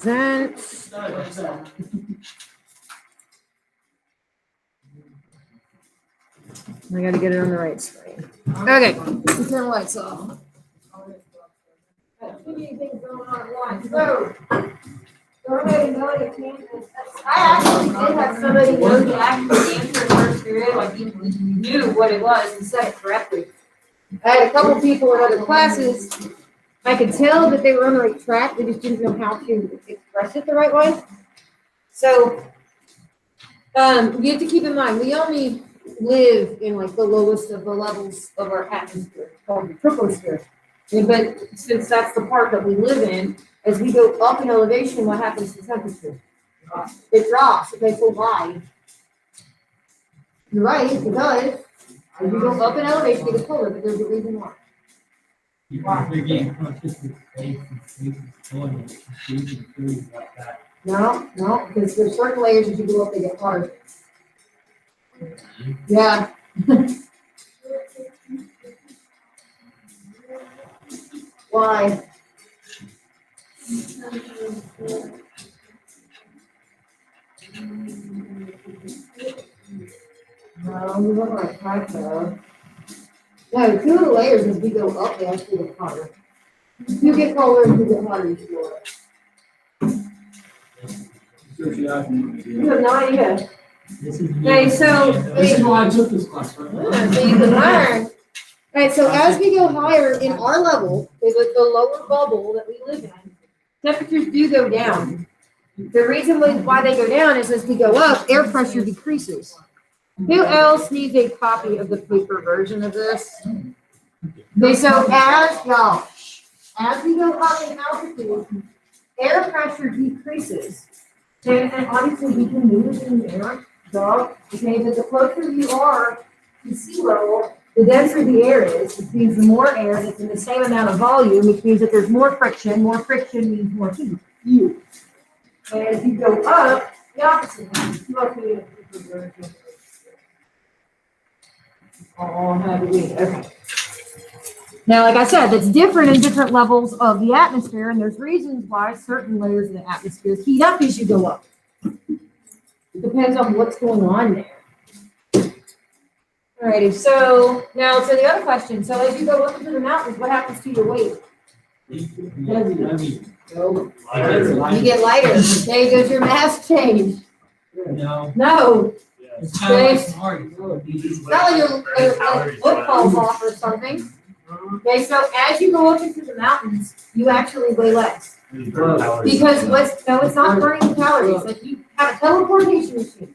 Then I got to get it on the right screen. Okay, turn the lights off. Too many things going on at once. So, go ahead and go ahead and I actually did have somebody know the actual answer in first period, like he knew what it was and said it correctly. I had a couple people in other classes. I could tell that they were on the right track. They just didn't know how to express it the right way. So, you have to keep in mind, we only live in like the lowest of the levels of our atmosphere, called the troposphere. But since that's the part that we live in, as we go up in elevation, what happens to temperature? It drops. Okay, so why? You're right, it does. As we go up in elevation, it gets colder, but there's a reason why. No, because there's certain layers as you go up, they get harder. Yeah. Why? No, you look like typo. No, two of the layers as we go up, they actually get hotter. You get colder and you get hotter, you feel it. You have no idea. Okay, so This is why I took this class, right? so you can learn. All right, so as we go higher in our level, with the lower bubble that we live in, temperatures do go down. The reason why they go down is as we go up, air pressure decreases. Who else needs a copy of the paper version of this? Okay, so as we go up in altitude, air pressure decreases. And obviously we can move in the air, okay, but the closer you are to sea level, the denser the air is, which means the more air that's in the same amount of volume, which means that there's more friction means more heat. And as you go up, the opposite happens. Okay. Now, like I said, that's different in different levels of the atmosphere, and there's reasons why certain layers of the atmosphere heat up as you go up. It depends on what's going on there. Alrighty, so now to the other question. So as you go up into the mountains, what happens to your weight? You get lighter. Okay, does your mass change? No. It's kind of like hard. It's not like your foot falls off or something. Okay, so as you go up into the mountains, you actually weigh less. Because it's not burning calories. Like you have a teleportation machine.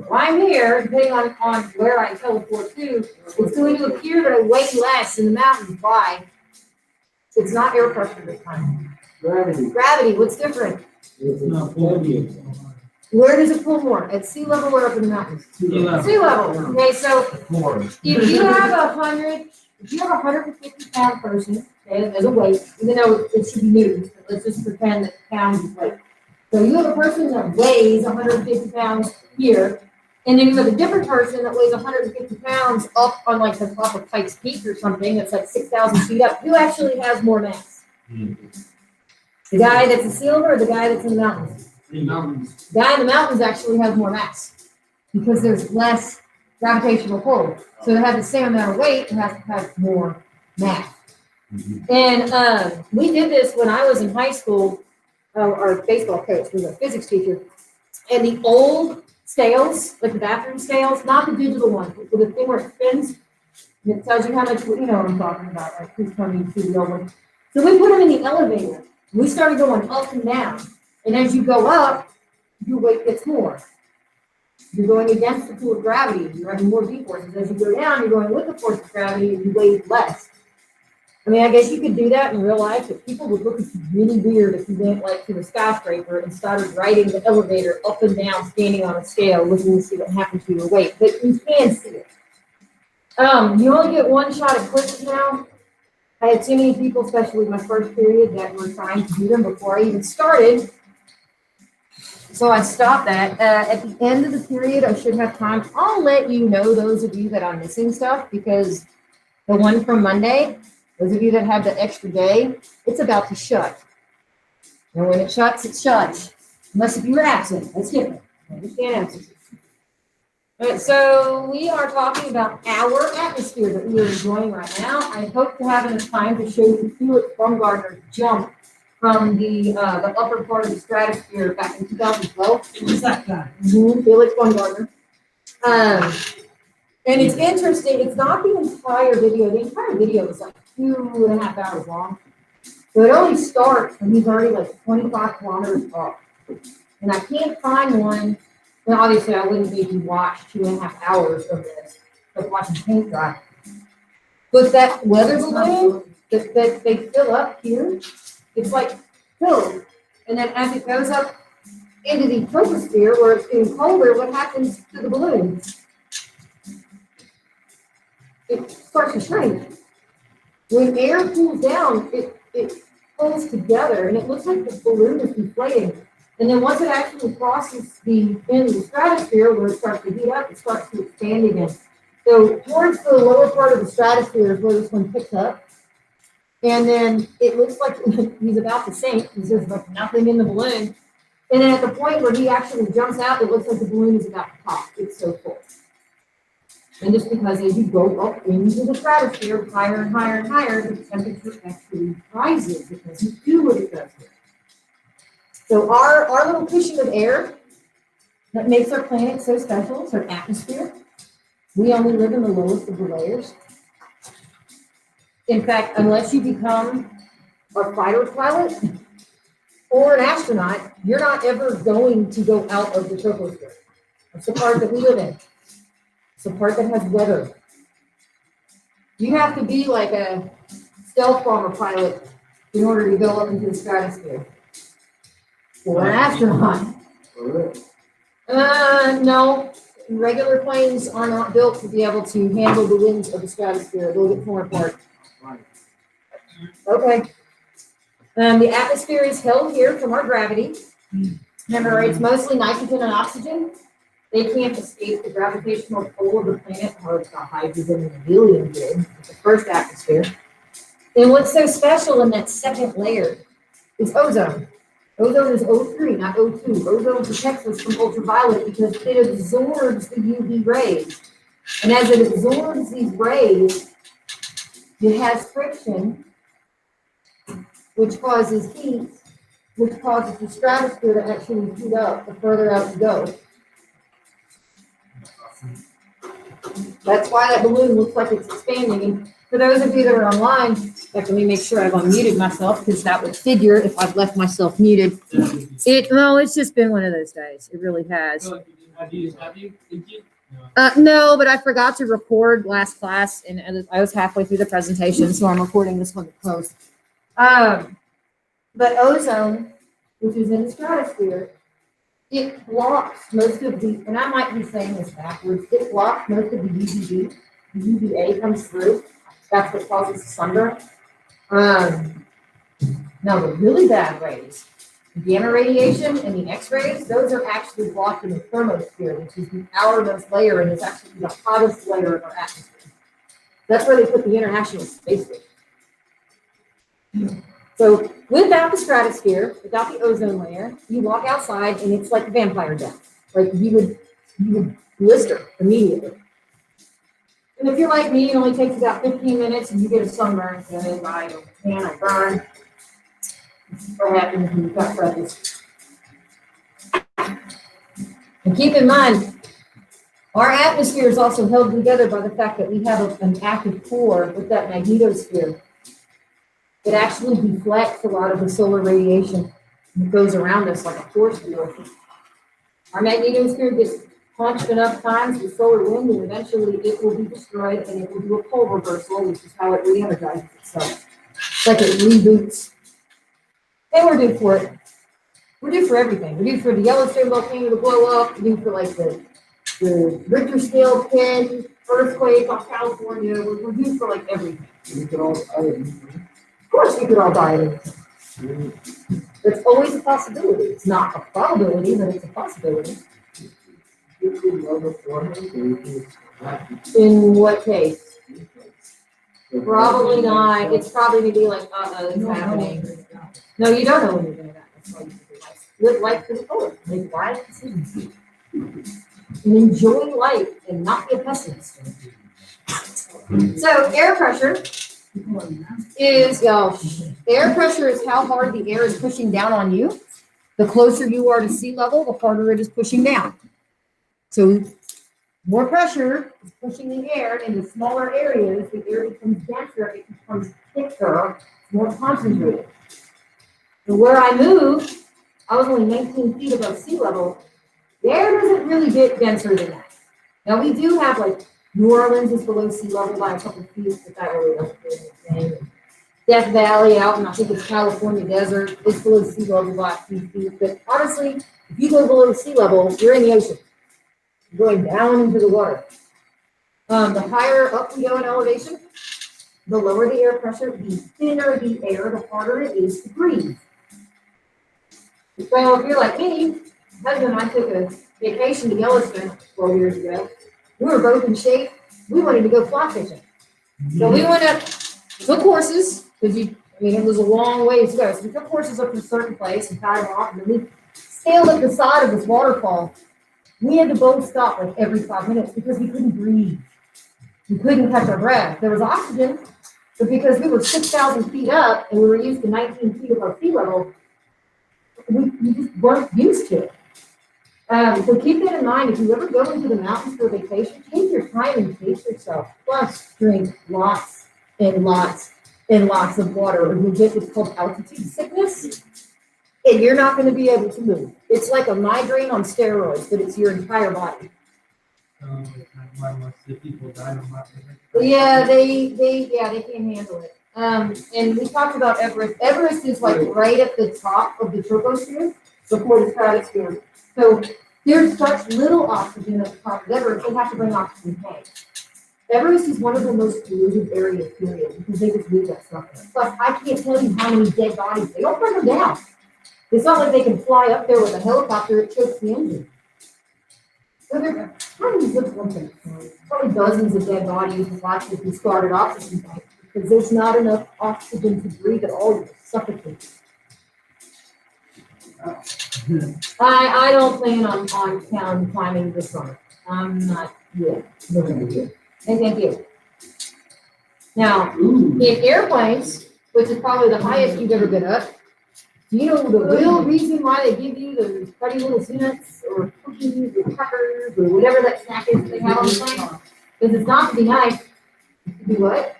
While I'm here, depending on where I teleport to, it's going to appear that I weigh less in the mountains. Why? It's not air pressure this time. Gravity, what's different? Where does it pull more? At sea level or up in the mountains? Sea level. Okay, so if you have 150-pound person, okay, as a weight, even though it should be moved, let's just pretend that pounds is weight. So you have a person that weighs 150 pounds here, and then you have a different person that weighs 150 pounds up on like the top of Pikes Peak or something that's like 6,000 feet up. Who actually has more mass? The guy that's a sea level or the guy that's in the mountains? The guy in the mountains actually has more mass because there's less gravitational pull. So to have the same amount of weight, it has to have more mass. And we did this when I was in high school. Our baseball coach was a physics teacher. And the old scales, like the bathroom scales, not the digital ones, but the thing where it spins, and it tells you how much, you know what I'm talking about, like who's coming to the old one. So we put them in the elevator. We started going up and down. And as you go up, your weight gets more. You're going against the pull of gravity. You're having more g-forces. As you go down, you're going with the force of gravity, and you weigh less. I mean, I guess you could do that in real life, but people would look at you really weird if you went like to a skyscraper and started riding the elevator up and down, standing on a scale, looking to see what happened to your weight. But you can see it. You only get one shot at quizzes now. I had too many people, especially my first period, that were trying to do them before I even started. So I stopped that. At the end of the period, I should have time. I'll let you know, those of you that are missing stuff, because the one from Monday, those of you that have the extra day, it's about to shut. And when it shuts, it shuts. Unless if you were absent, that's different. I understand absence. All right, so we are talking about our atmosphere that we are enjoying right now. I hope to have enough time to show you Felix Baumgartner's jump from the upper part of the stratosphere back in 2012. It was that guy. Felix Baumgartner. And it's interesting, it's not the entire video. The entire video is like 2.5 hours long. So it only starts when he's already like 25 kilometers up. And I can't find one. Well, obviously, I wouldn't make you watch 2.5 hours of this, like watching paint dry. But that weather balloon that they fill up here, it's like filled. And then as it goes up into the troposphere where it's getting colder, what happens to the balloon? It starts to shrink. When air cools down, it pulls together and it looks like the balloon is deflating. And then once it actually crosses the end of the stratosphere where it starts to heat up, it starts to expand again. So towards the lower part of the stratosphere is where this one picks up. And then it looks like he's about to sink because there's like nothing in the balloon. And then at the point where he actually jumps out, it looks like the balloon is about to pop. It's so full. And just because as you go up into the stratosphere, higher and higher and higher, the temperature actually rises. It doesn't do what it does here. So our little cushion of air that makes our planet so special is our atmosphere. We only live in the lowest of the layers. In fact, unless you become a fighter pilot or an astronaut, you're not ever going to go out of the troposphere. That's the part that we live in. It's the part that has weather. You have to be like a stealth bomber pilot in order to go up into the stratosphere. Or an astronaut. No. Regular planes are not built to be able to handle the winds of the stratosphere. They'll get torn apart. Okay. The atmosphere is held here from our gravity. Remember, it's mostly nitrogen and oxygen. They can't escape the gravitational pull of the planet, or it's got hydrogen and helium did. It's the first atmosphere. And what's so special in that second layer is ozone. Ozone is O3, not O2. Ozone protects us from ultraviolet because it absorbs the UV rays. And as it absorbs these rays, it has friction, which causes heat, which causes the stratosphere to actually heat up the further out you go. That's why that balloon looks like it's expanding. And for those of you that are online, let me make sure I've unmuted myself because that would figure if I've left myself muted. It's just been one of those days. It really has. Have you? No, but I forgot to record last class and I was halfway through the presentation, so I'm recording this one close. But ozone, which is in the stratosphere, it blocks most of the, and I might be saying this backwards, it blocks most of the UVB. The UVA comes through. That's what causes the sunburn. Now the really bad rays, the gamma radiation and the X-rays, those are actually blocked in the thermosphere, which is the outermost layer and is actually the hottest layer of our atmosphere. That's where they put the International Space Station. So without the stratosphere, without the ozone layer, you walk outside and it's like vampire death. Like you would blister immediately. And if you're like me, it only takes about 15 minutes and you get a sunburn. So I burn. This is what happens when you've got freckles. And keep in mind, our atmosphere is also held together by the fact that we have an active core with that magnetosphere. It actually deflects a lot of the solar radiation that goes around us like a force field. Our magnetosphere gets punched enough times with solar wind and eventually it will be destroyed and it will do a pole reversal, which is how it re-energizes itself. It's like it reboots. And we're due for it. We're due for everything. We're due for the Yellowstone volcano to blow up. We're due for like the Richter scale 10 earthquake off California. We're due for like everything. We could all die. Of course we could all die. It's always a possibility. It's not a probability, but it's a possibility. In what case? Probably not. It's probably going to be like, it's happening. No, you don't know when you're going to die. Live life to the fullest, make wise decisions, and enjoy life and not be a pessimist. So air pressure is, air pressure is how hard the air is pushing down on you. The closer you are to sea level, the harder it is pushing down. So more pressure is pushing the air in the smaller areas, the air becomes denser, it becomes thicker, more concentrated. So where I moved, I was only 19 feet above sea level. The air doesn't really get denser than that. Now we do have like New Orleans is below sea level by a couple of feet, but that really doesn't do anything. Death Valley out in I think it's California desert, it's below sea level by a few feet. But honestly, if you go below sea level, you're in the ocean. You're going down into the water. The higher up we go in elevation, the lower the air pressure, the thinner the air, the harder it is to breathe. So if you're like me, husband and I took a vacation to Yellowstone 12 years ago. We were both in shape. We wanted to go fly fishing. So we went up, took horses, because it was a long ways to go. So we took horses up to a certain place and tied them off, and then we sailed up the side of this waterfall. We had to both stop like every 5 minutes because we couldn't breathe. We couldn't catch our breath. There was oxygen, but because we were 6,000 feet up and we were used to 19 feet above sea level, we just weren't used to it. So keep that in mind. If you ever go into the mountains for vacation, take your time and pace yourself. Plus, drink lots and lots and lots of water, or you'll get what's called altitude sickness, and you're not going to be able to move. It's like a migraine on steroids, but it's your entire body. The people die on my Yeah, they can't handle it. And we talked about Everest. Everest is like right at the top of the troposphere before the stratosphere. So there's such little oxygen at the top of Everest, they have to bring oxygen tanks. Everest is one of the most polluted areas, period, because they just leave that stuff there. Plus, I can't tell you how many dead bodies, they don't bring them down. It's not like they can fly up there with a helicopter, it chokes the engine. So there are tons of them, probably dozens of dead bodies with lots of discarded oxygen tanks, because there's not enough oxygen to breathe at all, you suffocate. I don't plan on climbing this summer. I'm not yet. And thank you. Now, in airplanes, which is probably the highest you've ever been up, do you know the real reason why they give you those funny little peanuts or cookies or crackers or whatever that snack is that they have on the plane? Because it's not to be nice. It's to be what?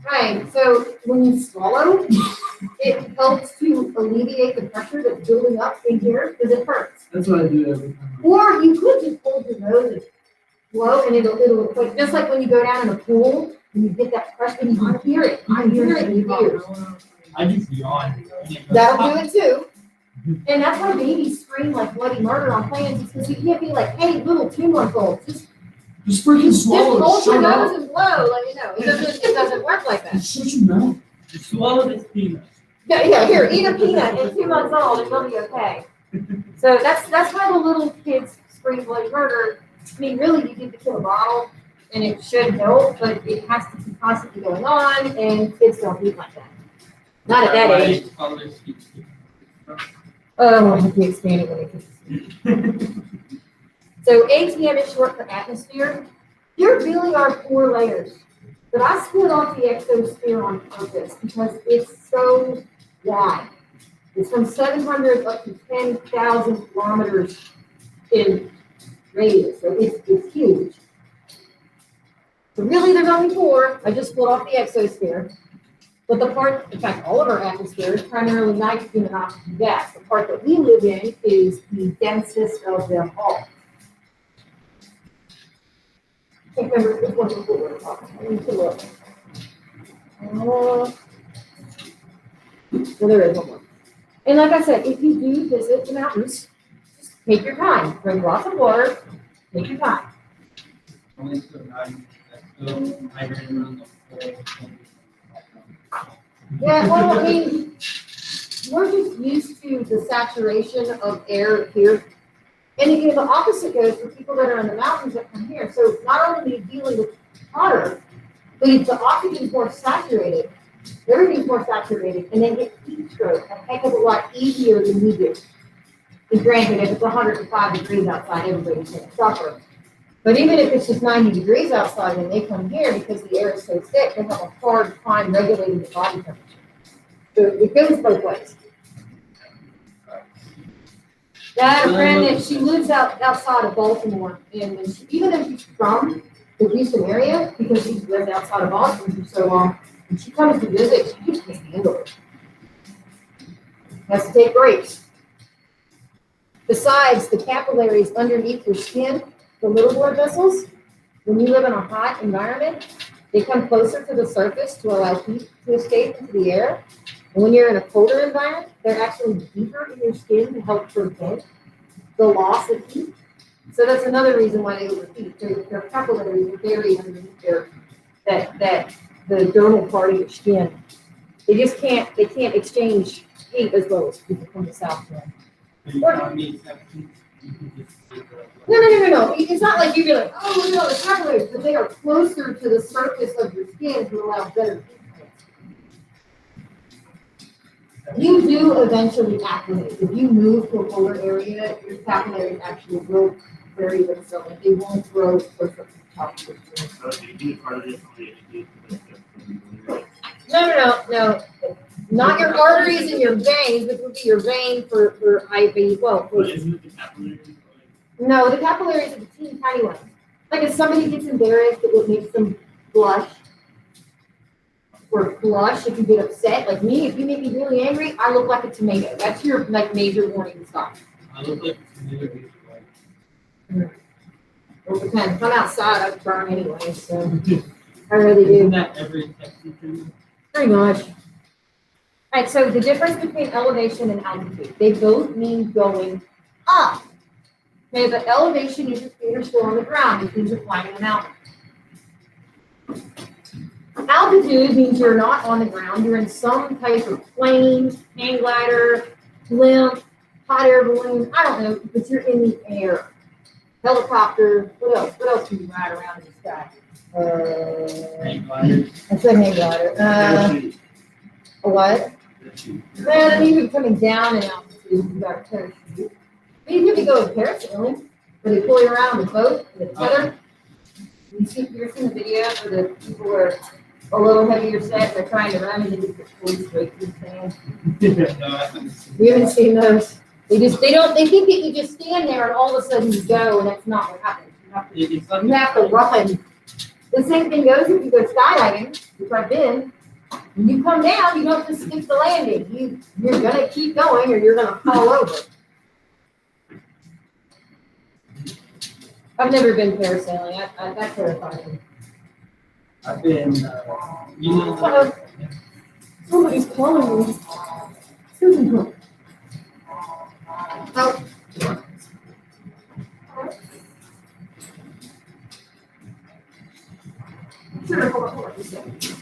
Right. So when you swallow, it helps to alleviate the pressure that's building up in here because it hurts. That's what I do every time. Or you could just hold your nose and blow, and it'll equate. Just like when you go down in a pool and you get that pressure, and you can hear it. You hear it in your ears. I just yawn. That'll do it too. And that's why babies scream like bloody murder on planes, because you can't be like, hey, little 2-month-old, just freaking swallow hold it. your nose and blow, let you know. It doesn't work like that. Shut your mouth. Swallow this peanut. Yeah, here, eat a peanut at 2 months old and you'll be okay. So that's why the little kids scream bloody murder. I mean, really, you need to kill a bottle and it should help, but it has to be constantly going on, and kids don't eat like that. Not at that age. Oh, I have to expand it when it gets. So ATM is short for atmosphere. There really are 4 layers, but I split off the exosphere on purpose because it's so wide. It's from 700 up to 10,000 kilometers in radius, so it's huge. So really, there's only 4. I just split off the exosphere. But the part, in fact, all of our atmosphere is primarily nitrogen and oxygen gas. The part that we live in is the densest of them all. I can't remember which one we're talking about. I need to look. Well, there is one more. And like I said, if you do visit the mountains, just take your time. Drink lots of water. Take your time. Yeah, well, I mean, we're just used to the saturation of air here. And again, the opposite goes for people that are in the mountains that come here. So not only are you dealing with hotter, but if the oxygen is more saturated, Everything's more saturated, and they get heat stroke a heck of a lot easier than we do. And granted, if it's 105 degrees outside, everybody's gonna suffer. But even if it's just 90 degrees outside, when they come here, because the air is so thick, they have a hard time regulating the body temperature. So it goes both ways. I had a friend that she lives outside of Baltimore, and when even though she's from the Houston area, because she's lived outside of Boston for so long, when she comes to visit, she just can't handle it. Has to take breaks. Besides, the capillaries underneath your skin, the little blood vessels, when you live in a hot environment, they come closer to the surface to allow heat to escape into the air. And when you're in a colder environment, they're actually deeper in your skin to help prevent the loss of heat. So that's another reason why they overheat. Their capillaries are very underneath that the dermal part of your skin. They can't exchange heat as well as people from the south can. No. It's not like you'd be like, oh, no, the capillaries, but they are closer to the surface of your skin to allow better heat. You do eventually acclimate. If you move to a colder area, your capillaries actually will vary themselves. They won't grow closer to the top of your skin. No. Not your arteries and your veins, which would be your vein for IV. Well, no, the capillaries are the teeny tiny ones. Like if somebody gets embarrassed, it would make them blush. Or flush if you get upset. Like me, if you make me really angry, I look like a tomato. That's your like major warning sign. I look like a tomato. Well, it depends. If I'm outside, I burn anyway, so I really do. Isn't that every thing? Pretty much. All right, so the difference between elevation and altitude, they both mean going up. Okay, but elevation is your feet are still on the ground, which means you're climbing a mountain. Altitude means you're not on the ground, you're in some type of plane, hang glider, blimp, hot air balloon, I don't know, but you're in the air. Helicopter, what else? What else can you ride around in the sky? Hang glider. I said hang glider. A what? Well, you be coming down in altitude, you got a parachute. You could be going parasailing, where they pull you around the boat, with the tether. You've seen the video where the people were a little heavier set, they're trying to run and they just get pulled straight through the sand. You haven't seen those. They think that you just stand there and all of a sudden you go, and that's not what happens. You have to run. The same thing goes if you go skydiving, which I've been. When you come down, you don't just skip the landing. You're gonna keep going or you're gonna fall over. I've never been parasailing. That terrifies me. I've been, Somebody's calling me. Susan. Oh. Sure, hold on a second.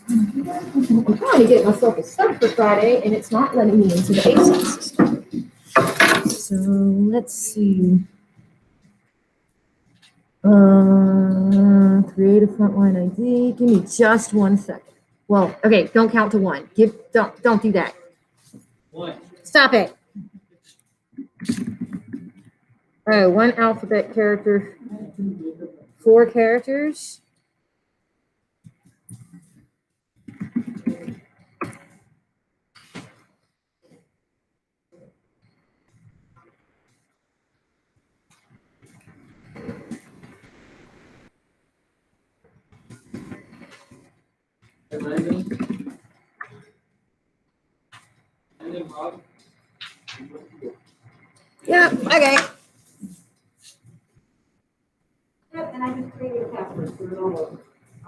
I'm trying to get myself a sub for Friday, and it's not letting me into the ESS system. So let's see. Create a frontline ID. Give me just 1 second. Well, okay, don't count to one. Don't do that. what? Stop it. Oh, 1 alphabet character, 4 characters. Yeah, okay. Yep, and I just created a password for it all over.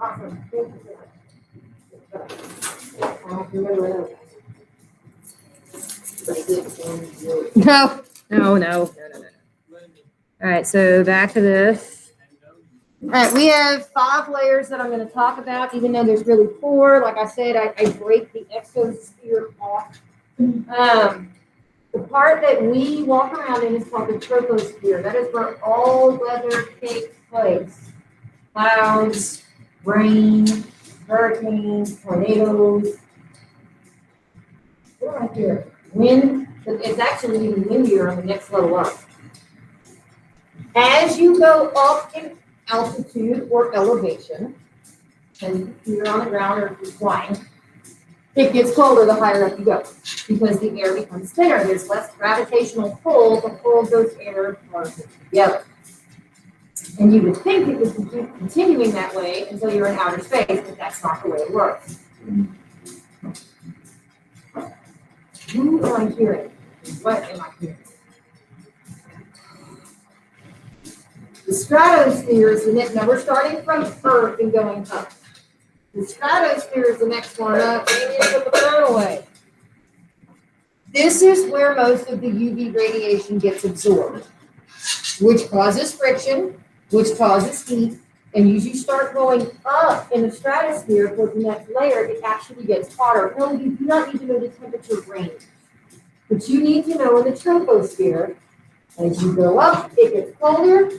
Awesome. Thank you so much. I don't remember that. No. All right, so back to this. All right, we have 5 layers that I'm going to talk about, even though there's really 4. Like I said, I break the exosphere off. The part that we walk around in is called the troposphere. That is where all weather takes place. Clouds, rain, hurricanes, tornadoes. What do I hear? Wind, it's actually even windier on the next level up. As you go up in altitude or elevation, and you're on the ground or you're flying, it gets colder the higher up you go because the air becomes thinner. There's less gravitational pull to hold those air particles together. And you would think it would keep continuing that way until you're in outer space, but that's not the way it works. Who am I hearing? What am I hearing? The stratosphere is the next. Now we're starting from Earth and going up. The stratosphere is the next one up, and you put the phone away. This is where most of the UV radiation gets absorbed, which causes friction, which causes heat, and as you start going up in the stratosphere for the next layer, it actually gets hotter. No, you do not need to know the temperature range, but you need to know in the troposphere, as you go up, it gets colder.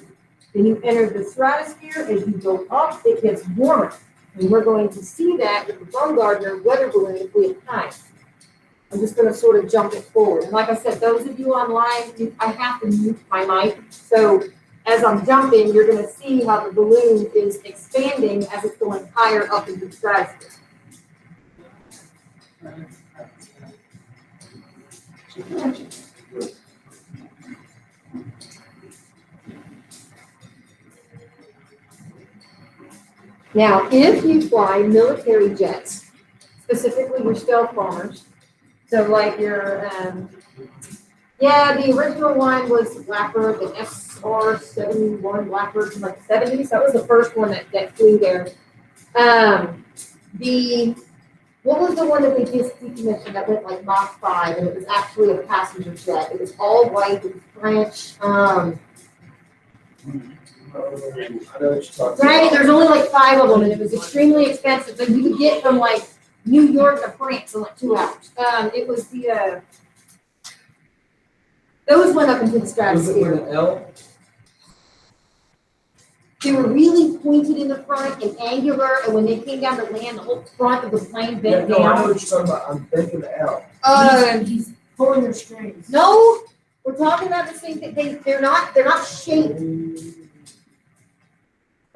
Then you enter the stratosphere. As you go up, it gets warmer. And we're going to see that with the Baumgartner weather balloon if we have time. I'm just going to sort of jump it forward. And like I said, those of you online, I have to mute my mic. So as I'm jumping, you're going to see how the balloon is expanding as it's going higher up into the stratosphere. Now, if you fly military jets, specifically your stealth bombers, so like your, the original one was Blackbird, the SR-71 Blackbird from like the 70s. That was the first one that flew there. What was the one that we just decommissioned that went like Mach 5 and it was actually a passenger jet? It was all white, it was French. Right, there's only like 5 of them, and it was extremely expensive. But you could get from like New York to France in like 2 hours. It was the those went up into the stratosphere. Was it with an L? They were really pointed in the front and angular, and when they came down to land, the whole front of the plane bent No, I know down. what you're talking about. I'm thinking the L. He's pulling your strings. no, we're talking about the same thing. They're not shaped.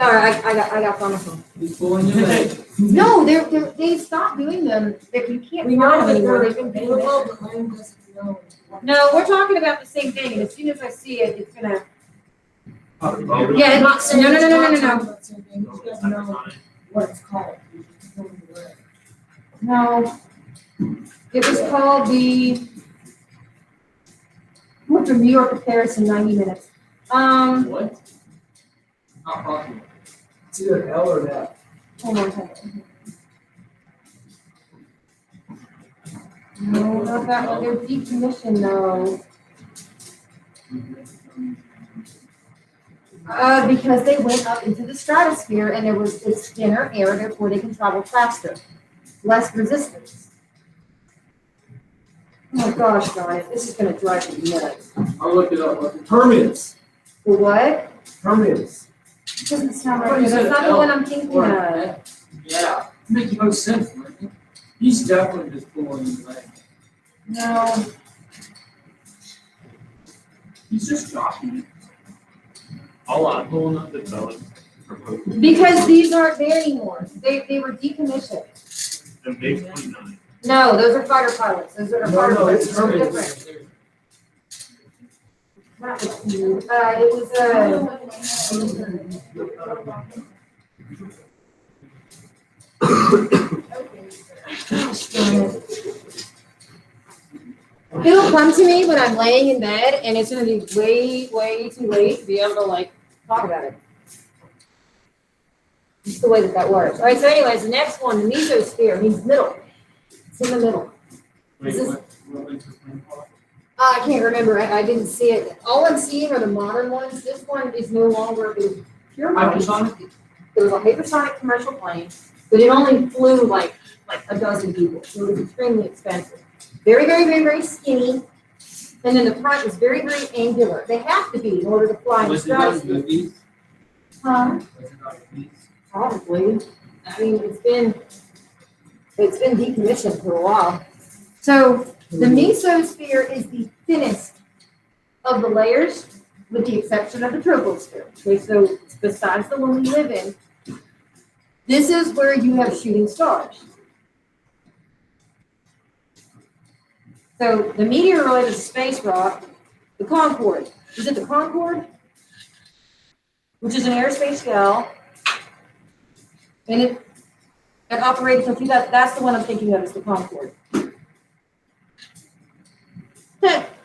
Sorry, I got on the phone. He's pulling your leg. No, they stopped doing them. You can't We find know them that anymore. they're They've been available, decommissioned. but Lane doesn't know. No, we're talking about the same thing. And as soon as I see it, it's gonna. Oh, Yeah, I'm not saying no. it's not talking about the same thing. You just gotta know what it's called. You just don't know the word. No. It was called the. I went from New York to Paris in 90 minutes. What? Not possible. It's either an L or an F. Hold on. No, not that one. They're decommissioned though. Because they went up into the stratosphere and there was this thinner air, therefore they can travel faster, less resistance. Oh my gosh, guys, this is gonna drive me nuts. I'll look it up. Terminus. The what? Terminus. Doesn't sound I thought right. you That's said not the L one I'm thinking or of. Yeah, makes no sense, man. He's definitely just pulling his leg. No. He's just jockeying. All I'm pulling up the belly. Because these aren't there anymore. They were decommissioned. The big 29. No, those are fighter pilots. Those are No, fighter no, pilots. it's They're terminus. different. That was cute. It was it'll come to me when I'm laying in bed, and it's gonna be way too late to be able to like talk about it. Just the way that works. All right. So, anyways, the next one, the mesosphere, means middle. It's in the middle. Wait, This is- what makes this thing called? I can't remember. I didn't see it. All I'm seeing are the modern ones. This one is no longer it was pure white. Hypersonic? It was a hypersonic commercial plane, but it only flew like a dozen people. So it was extremely expensive. Very skinny. And then the front is very angular. They have to be in order to fly in the Was it not stratosphere. movies? Huh? Was it not movies? I Probably. I mean, it's been decommissioned for a while. So the mesosphere is the thinnest of the layers, with the exception of the troposphere. Okay, so besides the one we live in, this is where you have shooting stars. So the meteoroid is a space rock, the Concorde. Is it the Concorde? Which is an aerospace shell. And it operated until 2000. That's the one I'm thinking of, is the Concorde.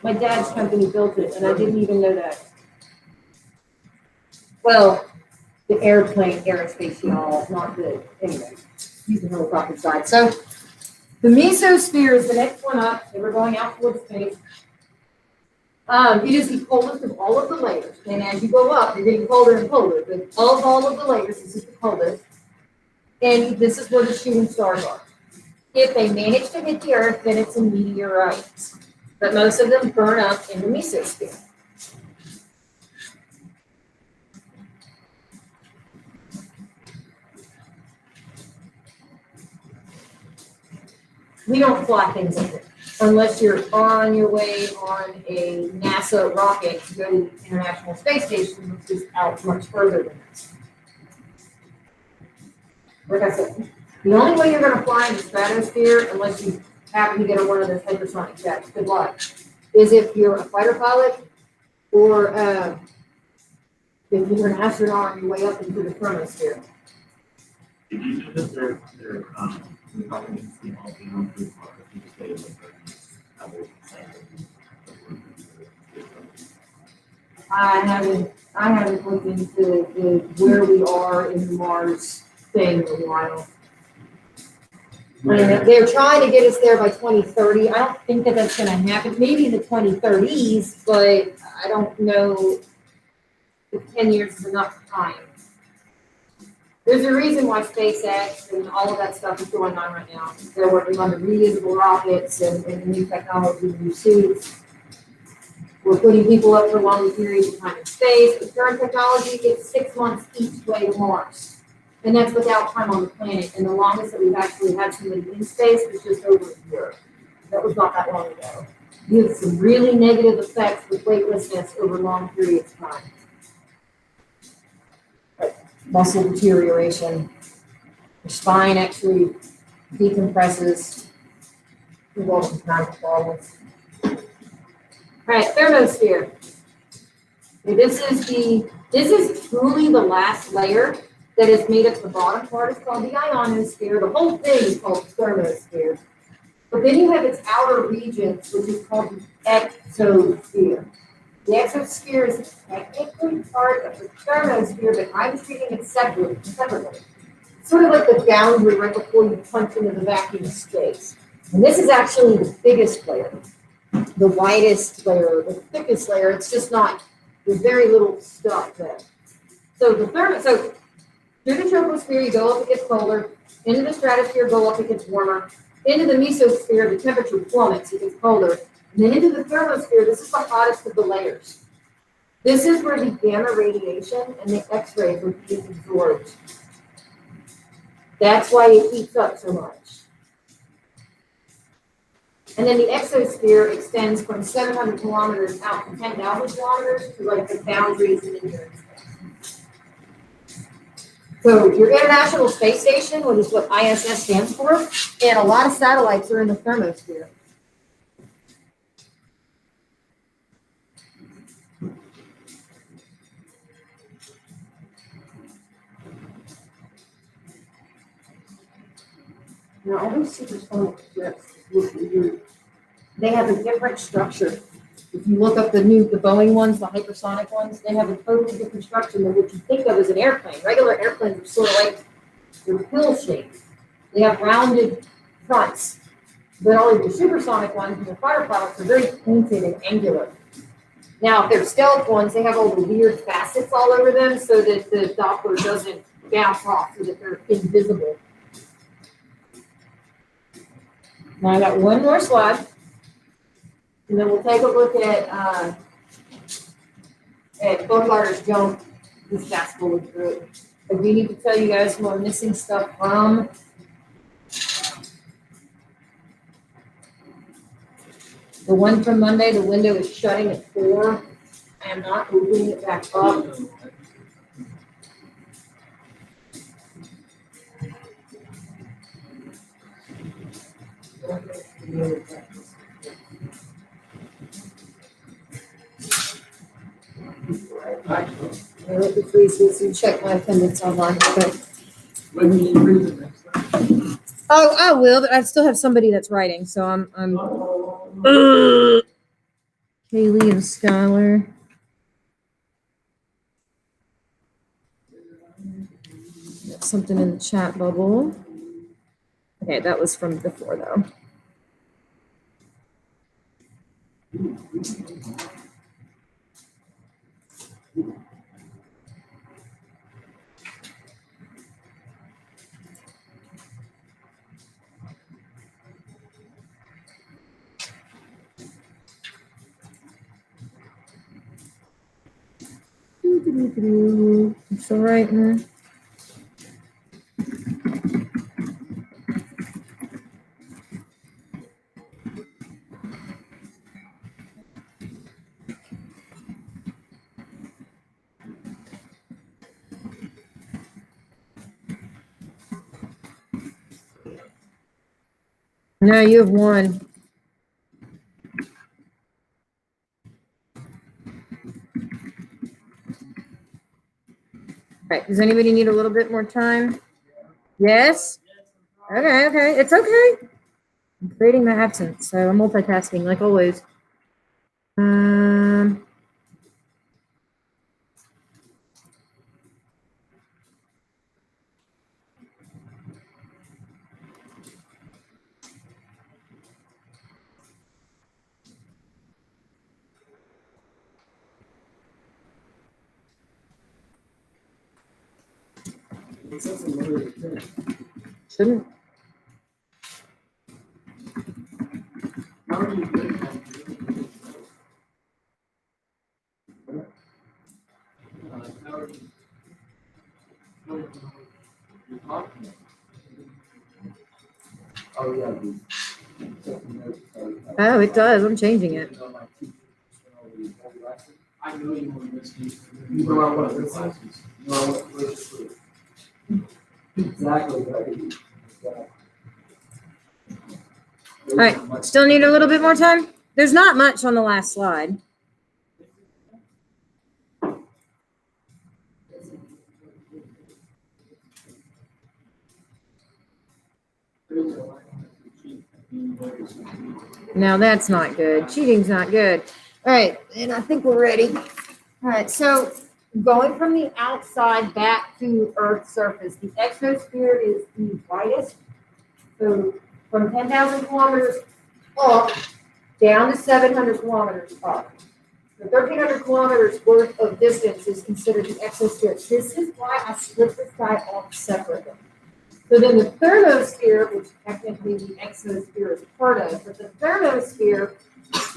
My dad's company built it, and I didn't even know that. Well, the airplane, aerospace shell, not the, anyway, using the helicopter side. So the mesosphere is the next one up, and we're going out towards space. It is the coldest of all of the layers, and as you go up, you're getting colder and colder. But of all of the layers, this is the coldest, and this is where the shooting stars are. If they manage to hit the Earth, then it's a meteorite, but most of them burn up in the mesosphere. We don't fly things up there unless you're on your way on a NASA rocket to go to the International Space Station, which is out much further than that. Like I said, the only way you're going to fly in the stratosphere, unless you happen to get on one of those hypersonic jets, good luck, is if you're a fighter pilot or if you're an astronaut on your way up into the thermosphere. Did you know that they're companies involved in through I haven't looked into where we are in the Mars thing in a while. I mean, they're trying to get us there by 2030. I don't think that that's going to happen. Maybe in the 2030s, but I don't know if 10 years is enough time. There's a reason why SpaceX and all of that stuff is going on right now. They're working on the reusable rockets and new technology, new suits. We're putting people up for long periods of time in space. With current technology, it's 6 months each way to Mars. And that's without time on the planet. And the longest that we've actually had somebody in space was just over a year. That was not that long ago. You have some really negative effects with weightlessness over long periods of time. Like muscle deterioration. Your spine actually decompresses. Involves problems. All right, thermosphere. This is truly the last layer that is made up. The bottom part is called the ionosphere. The whole thing is called the thermosphere. But then you have its outer regions, which is called the exosphere. The exosphere is technically part of the thermosphere, but I'm treating it separately. It's sort of like the boundary right before you punch into the vacuum of space. And this is actually the biggest layer, the widest layer, the thickest layer. It's just not, there's very little stuff there. So through the troposphere, you go up, it gets colder. Into the stratosphere, go up, it gets warmer. Into the mesosphere, the temperature plummets, it gets colder. And then into the thermosphere, this is the hottest of the layers. This is where the gamma radiation and the X-rays are being absorbed. That's why it heats up so much. And then the exosphere extends from 700 kilometers out to 10,000 kilometers to like the boundaries in the near space. So your International Space Station, which is what ISS stands for, and a lot of satellites are in the thermosphere. Now, all those supersonic jets, they have a different structure. If you look up the Boeing ones, the hypersonic ones, they have a totally different structure than what you think of as an airplane. Regular airplanes are sort of like, they're pill shaped. They have rounded fronts. But all of the supersonic ones and the fighter pilots are very pointed and angular. Now, if they're stealth ones, they have all the weird facets all over them so that the Doppler doesn't bounce off, so that they're invisible. Now I got one more slide, and then we'll take a look at Baumgartner's jump. This fast forward through it. I do need to tell you guys who are missing stuff from. The one from Monday, the window is shutting at 4. I am not opening it back up. I look at Lisa's and check my attendance online. Okay. When do you read the next one? Oh, I will, but I still have somebody that's writing, so I'm Kaylee and Skylar. Got something in the chat bubble. Okay, that was from before though. I'm still writing. No, you have one. All right, does anybody need a little bit more time? Yes? Okay, okay, it's okay. I'm creating my absence, so I'm multitasking like always. Shouldn't. How do you get that? How are you? You're talking. Oh, yeah. Oh, it does. I'm changing it. I know you want to listen. You know I want to listen. You know I want to listen. Exactly right. All right, still need a little bit more time? There's not much on the last slide. No, that's not good. Cheating's not good. All right, and I think we're ready. All right, so going from the outside back to Earth's surface, the exosphere is the widest. So from 10,000 kilometers up down to 700 kilometers up. The 1,300 kilometers worth of distance is considered the exosphere. This is why I split this guy off separately. So then the thermosphere, which technically the exosphere is part of, but the thermosphere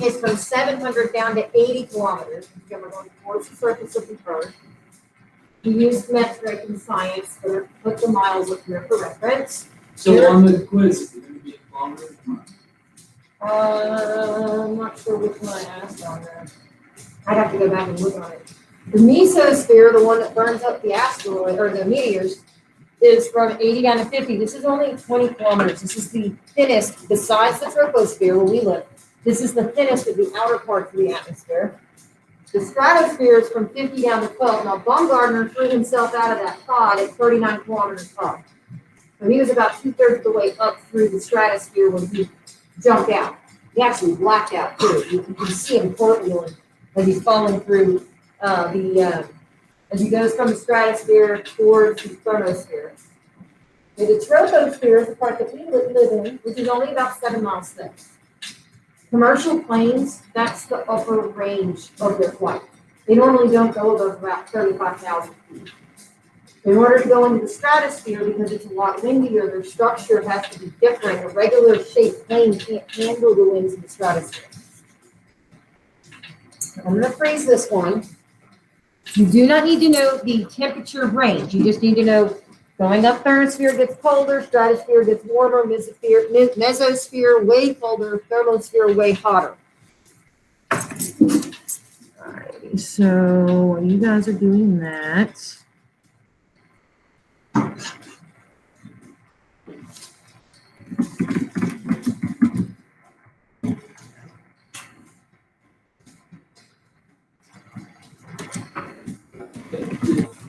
is from 700 down to 80 kilometers. Again, we're going towards the surface of the Earth. We use metric in science, but put the miles up here for reference. So on the quiz, is it going to be a kilometer? I'm not sure which one I asked on there. I'd have to go back and look on it. The mesosphere, the one that burns up the asteroid or the meteors, is from 80 down to 50. This is only 20 kilometers. This is the thinnest, besides the troposphere where we live. This is the thinnest of the outer parts of the atmosphere. The stratosphere is from 50 down to 12. Now, Baumgartner threw himself out of that pod at 39 kilometers up. So he was about 2/3 of the way up through the stratosphere when he jumped out. He actually blacked out too. You can see him portwheeling as he's falling through as he goes from the stratosphere towards the thermosphere. The troposphere is the part that we live in, which is only about 7 miles thick. Commercial planes, that's the upper range of their flight. They normally don't go above about 35,000 feet. In order to go into the stratosphere, because it's a lot windier, their structure has to be different. A regular shaped plane can't handle the winds of the stratosphere. I'm going to freeze this one. You do not need to know the temperature range. You just need to know going up thermosphere gets colder, stratosphere gets warmer, mesosphere way colder, thermosphere way hotter. Alrighty, so while you guys are doing that.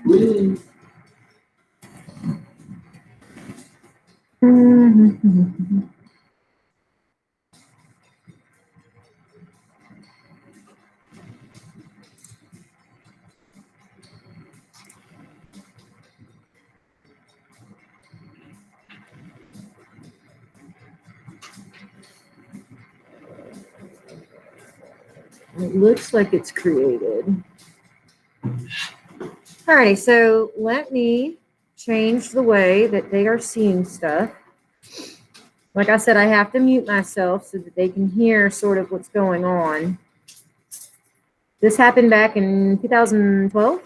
Really? It looks like it's created. Alrighty, so let me change the way that they are seeing stuff. Like I said, I have to mute myself so that they can hear sort of what's going on. This happened back in 2012.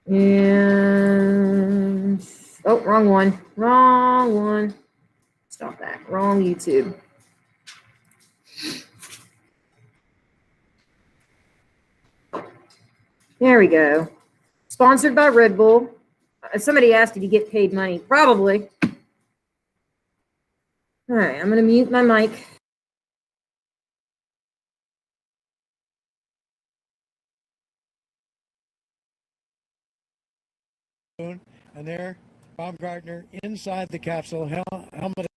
And, oh, wrong one. Wrong one. Stop that. Wrong YouTube. There we go. Sponsored by Red Bull. Somebody asked, did you get paid money? Probably. All right, I'm going to mute my mic. And there, Baumgartner inside the capsule, helmet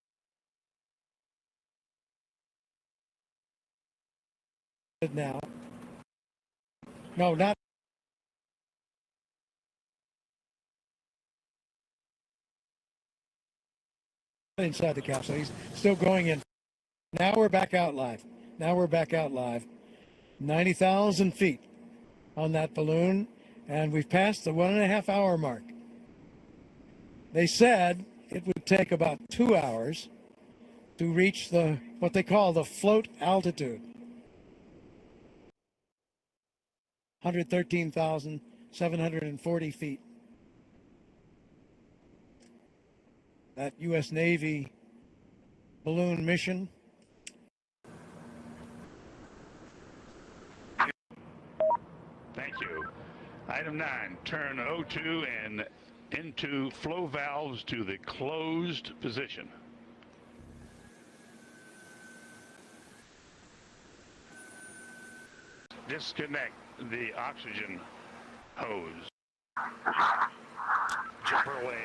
now. No, not inside the capsule. He's still going in. Now we're back out live. 90,000 feet on that balloon, and we've passed the 1.5 hour mark. They said it would take about 2 hours to reach what they call the float altitude. 113,740 feet. That U.S. Navy balloon mission. Thank you. Item 9, turn O2 and into flow valves to the closed position. Disconnect the oxygen hose. Jumper away.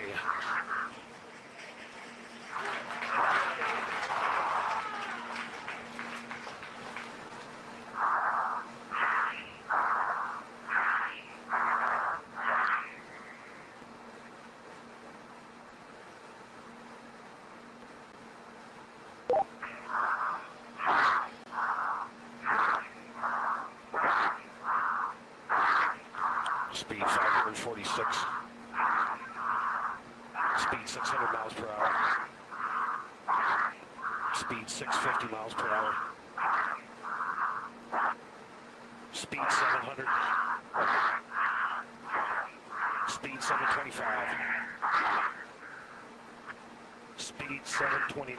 Speed 546. Speed 600 miles per hour. Speed 650 miles per hour. Speed 700. Speed 725. Speed 729.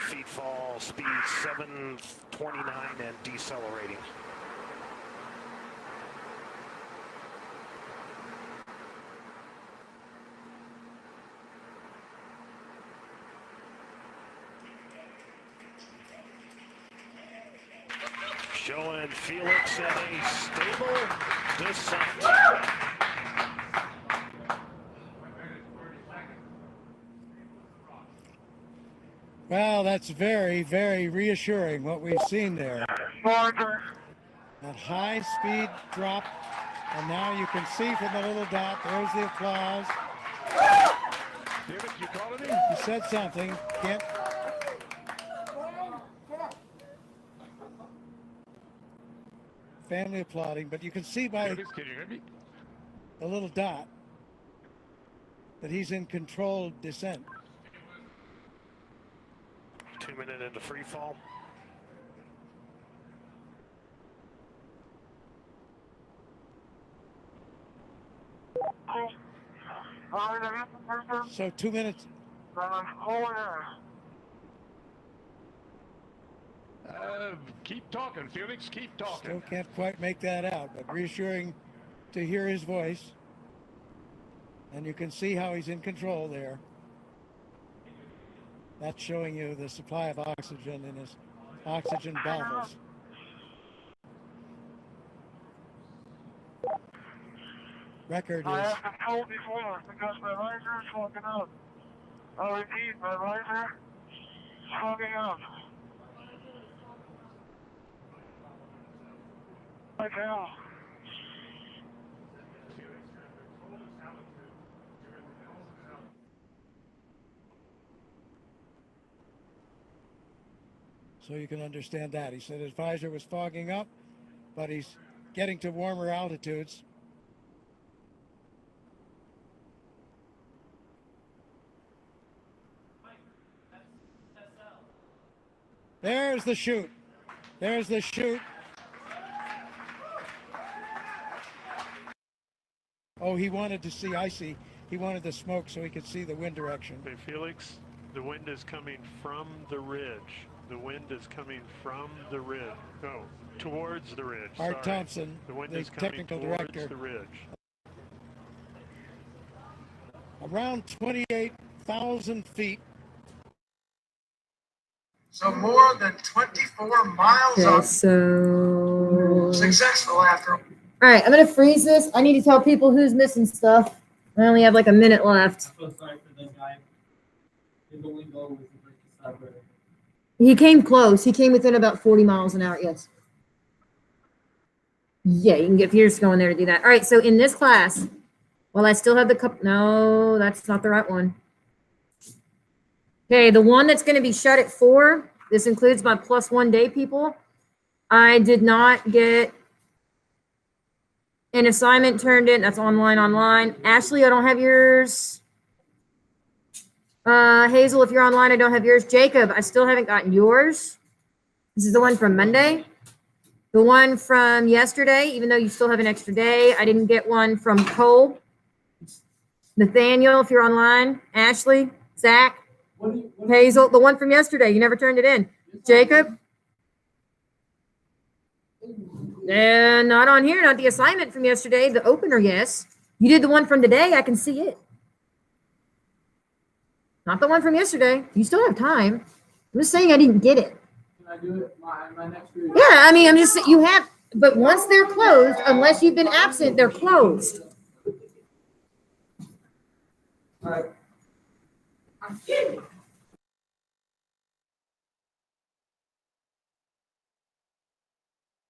Feet fall, speed 729 and decelerating. Showing Felix in a stable descent. Well, that's very, very reassuring what we've seen there. That high-speed drop, and now you can see from the little dot, there's the applause. David, you calling me? He said something. Can't. Family applauding, but you can see by David, can you hear me? the little dot, that he's in controlled descent. 2 minute into free fall. So 2 minutes. Keep talking, Felix. Keep talking. Still can't quite make that out, but reassuring to hear his voice. And you can see how he's in control there. That's showing you the supply of oxygen in his oxygen bottles. Record I is have been told before because my visor is fogging up. I repeat, my visor is fogging up. I tell. so you can understand that. He said his visor was fogging up, but he's getting to warmer altitudes. There's the chute. There's the chute. Oh, he wanted to see icy. He wanted the smoke so he could see the wind direction. Hey, Felix, the wind is coming from the ridge. The wind is coming from the ridge. No, towards the ridge. Art Sorry. Thompson, The wind the is coming technical towards director. the ridge. Around 28,000 feet. So more than 24 miles Okay, on so. successful after. All right, I'm gonna freeze this. I need to tell people who's missing stuff. I only have like a minute left. I feel sorry for the guy. His only goal was to break the suburb. He came close. He came within about 40 miles an hour. Yes. Yeah, you can get Pierce going there to do that. All right, so in this class, well, I still have the cup. No, that's not the right one. Okay, the one that's going to be shut at 4. This includes my +1 day people. I did not get an assignment turned in. That's online. Ashley, I don't have yours. Hazel, if you're online, I don't have yours. Jacob, I still haven't gotten yours. This is the one from Monday. The one from yesterday, even though you still have an extra day, I didn't get one from Cole. Nathaniel, if you're online. Ashley, Zach, Hazel, the one from yesterday, you never turned it in. Jacob? And not on here, not the assignment from yesterday. The opener, yes. You did the one from today, I can see it. Not the one from yesterday. You still have time. I'm just saying I didn't get it. Can I do it my next year? Yeah, I mean, I'm just saying, you have, but once they're closed, unless you've been absent, they're closed. All right. I'm kidding.